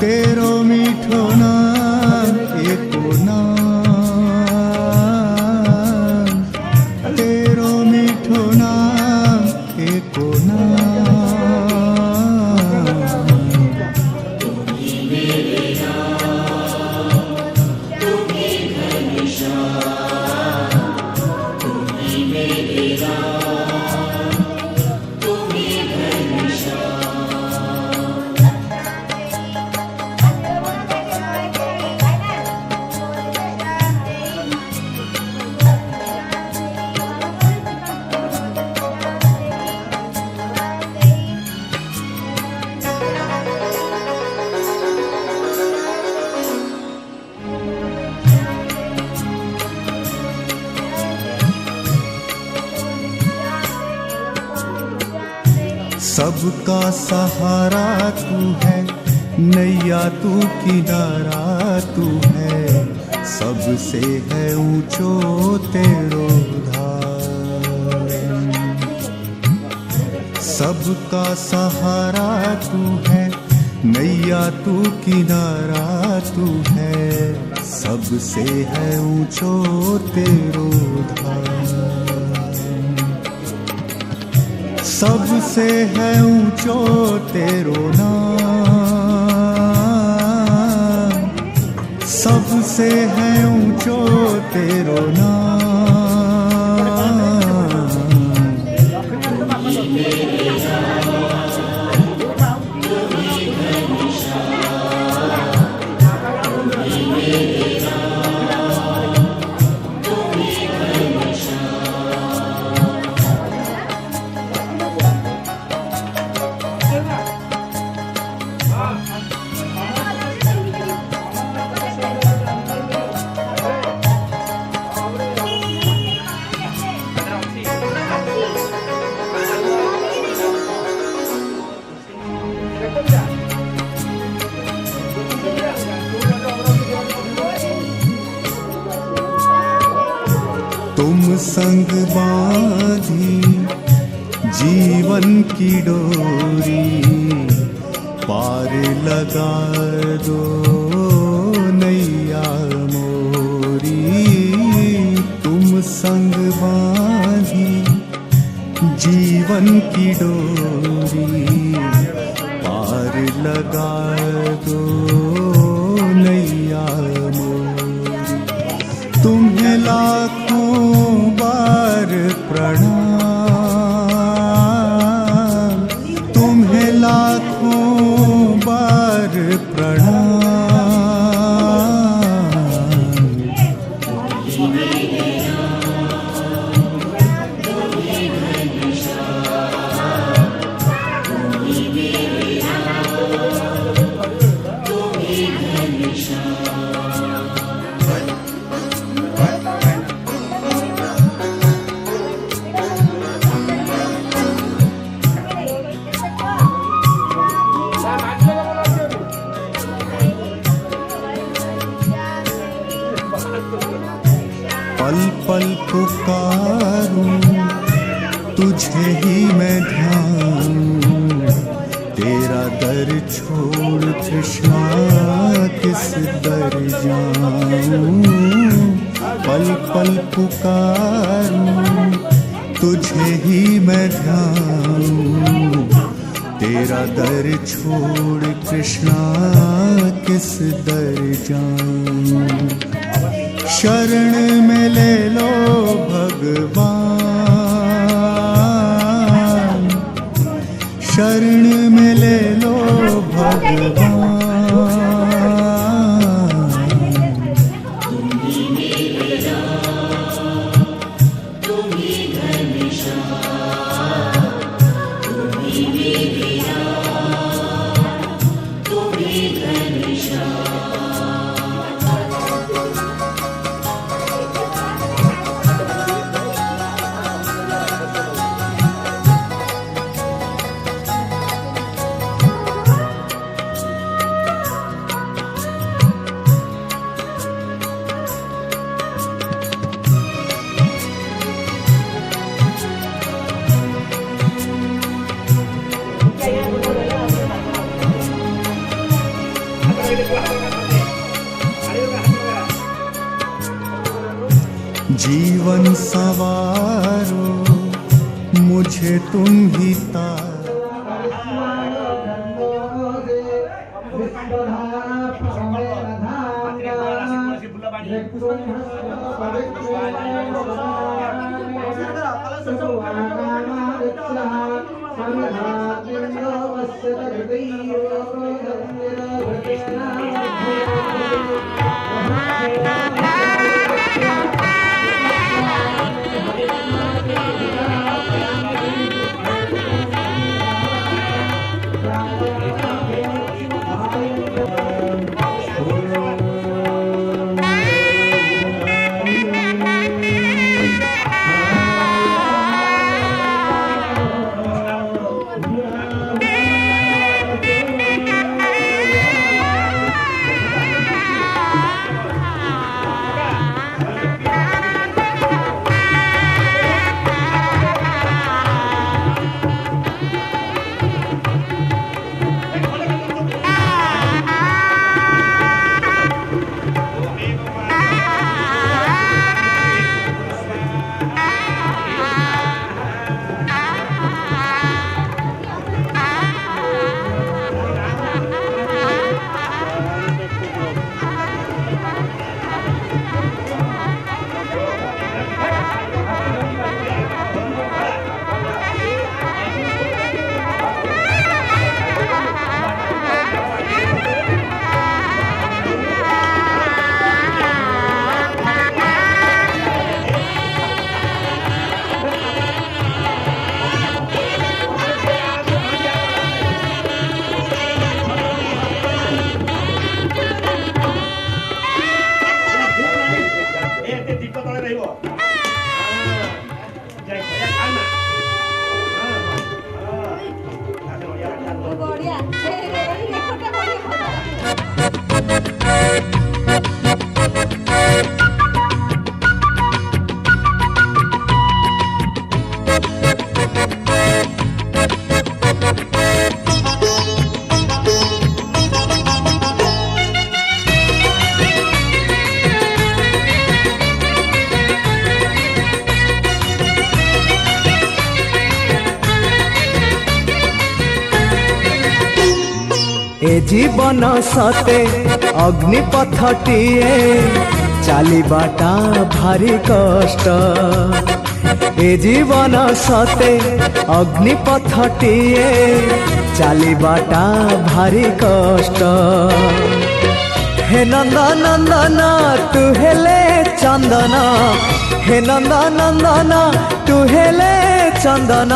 तेरो मीठो नाम एको नाम, तेरो मीठो नाम एको नाम। सबका सहारा तू है, नैया तू किनारा तू है, सबसे है ऊंचो तेरो धाम। सबका सहारा तू है, नैया तू किनारा तू है, सबसे है ऊंचो तेरो धाम। सबसे है ऊंचो तेरो नाम, सबसे है ऊंचो तेरो नाम। तुम संग बांधी जीवन की डोरी, पार लगा दो नैया मोरी। तुम संग बांधी जीवन की डोरी, पार लगा दो नैया मोरी। तुम्हें लाखों बार प्रणाम, तुम्हें लाखों बार प्रणाम। पल पल पुकारूं तुझे ही मैं ध्यान, तेरा दर छोड़ कृष्णा किस दर जाऊं। पल पल पुकारूं तुझे ही मैं ध्यान, तेरा दर छोड़ कृष्णा किस दर जाऊं। शरण में ले लो भगवान, शरण में ले लो भगवान। जीवन सवारो मुझे तुम ही तारो। ए जीवन सते अग्निपथटिए चलिबाटा भारी कष्ट। ए जीवन सते अग्निपथटिए चलिबाटा भारी कष्ट। हे नंदनंदन तू हेले चंदन, हे नंदनंदन तू हेले चंदन,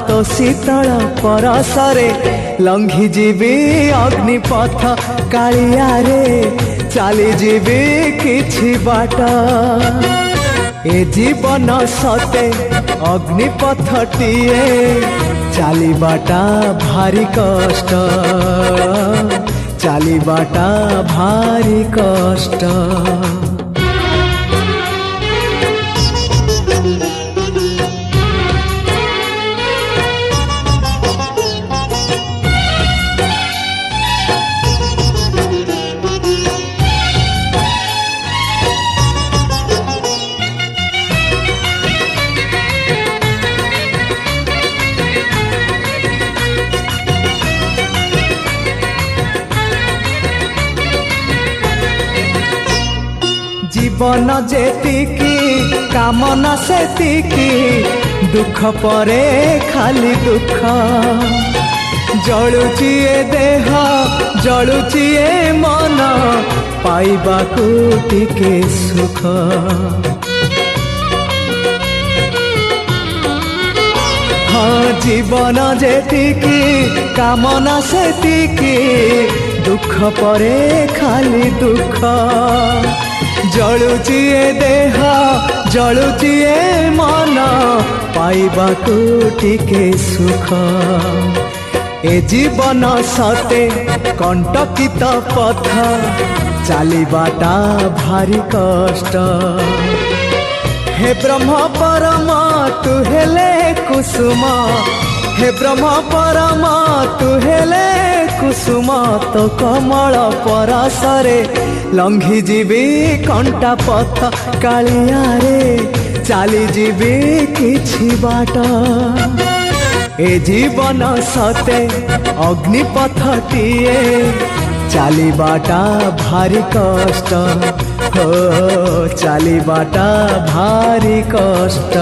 तो शीतल परसरे लंघी जीवी अग्निपथ कालिया रे चली जीवी किछि बाट। ए जीवन सते अग्निपथटिए चलिबाटा भारी कष्ट, चलिबाटा भारी कष्ट। जीवन जेतिकी कामना सेतिकी, दुख परे खाली दुख। जलुची ए देह जलुची ए मन, पाइबाकू टिके सुख। हाँ जीवन जेतिकी कामना सेतिकी, दुख परे खाली दुख। जलुची ए देह जलुची ए मन, पाइबाकू टिके सुख। ए जीवन सते कंटकित पथ, चलिबाटा भारी कष्ट। हे ब्रह्म परम तू हेले कुसुम, हे ब्रह्म परम तू हेले कुसुम। कुसुम तो कमल परसरे लंघी जीवी कंटा पथ कालिया रे चली जीवी किछि बाट ए जीवन सते अग्निपथटिए चलीबाटा भारी कष्ट हो चलीबाटा भारी कष्ट।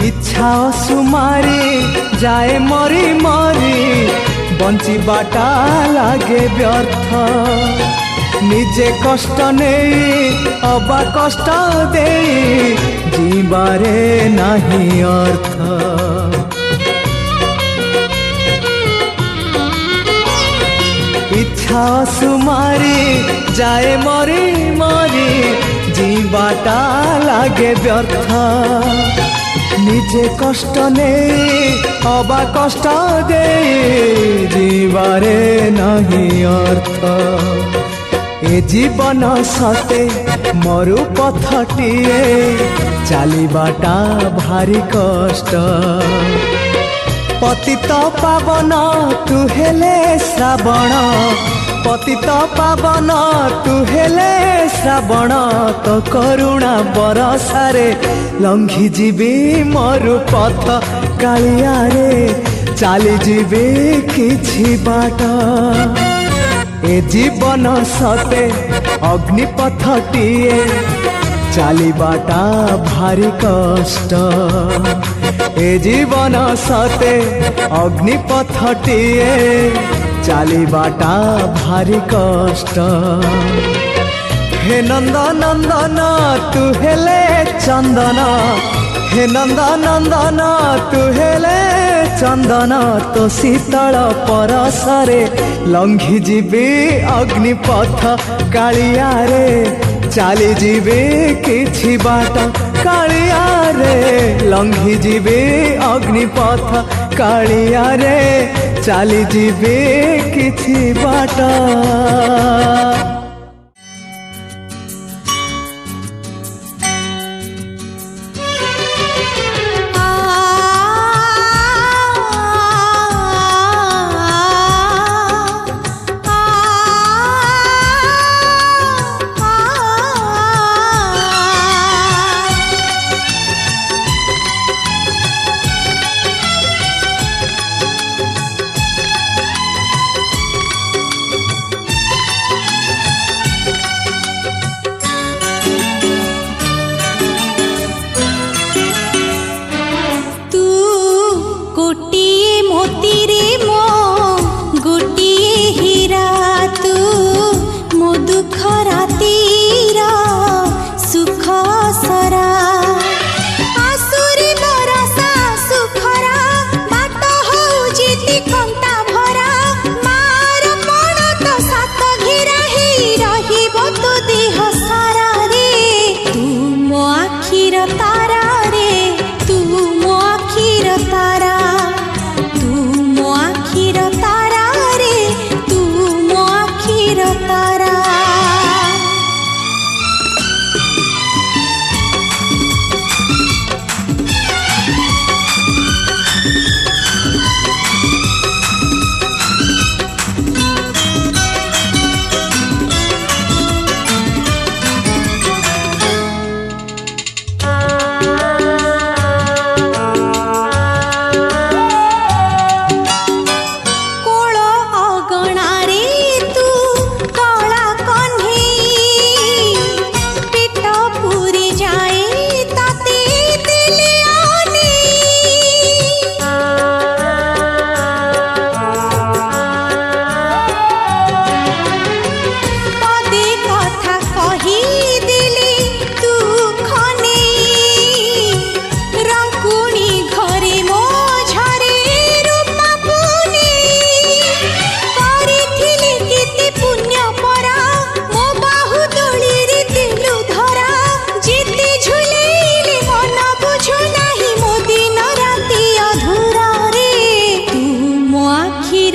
इच्छा सुमारी जाए मरी मरी बंचिबाटा लागे व्यर्थ निजे कष्ट नहीं अबा कष्ट दे जीवारे नहीं अर्थ। इच्छा सुमारी जाए मरी मरी जीवाटा लागे व्यर्थ निजे कष्ट नहीं अबा कष्ट दे जीवारे नहीं अर्थ। ए जीवन सते मरु पथटिए चलीबाटा भारी कष्ट पतित पावन तु हेले श्रावण पतित पावन तु हेले श्रावण तो करुणा बरसारे लंघी जीवी मरु पथ कालिया रे चली जीवी किछि बाट ए जीवन सते अग्निपथटिए चलीबाटा भारी कष्ट ए जीवन सते अग्निपथटिए चलीबाटा भारी कष्ट। हे नंद नंदन तू हेले चंदन हे नंद नंदन तू हेले चंदन तो शीतल परसरे लंघी जीवी अग्निपथ कालिया रे चली जीवी किछि बाट कालिया रे लंघी जीवी अग्निपथ कालिया रे चली जीवी किछि बाट।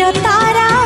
तारा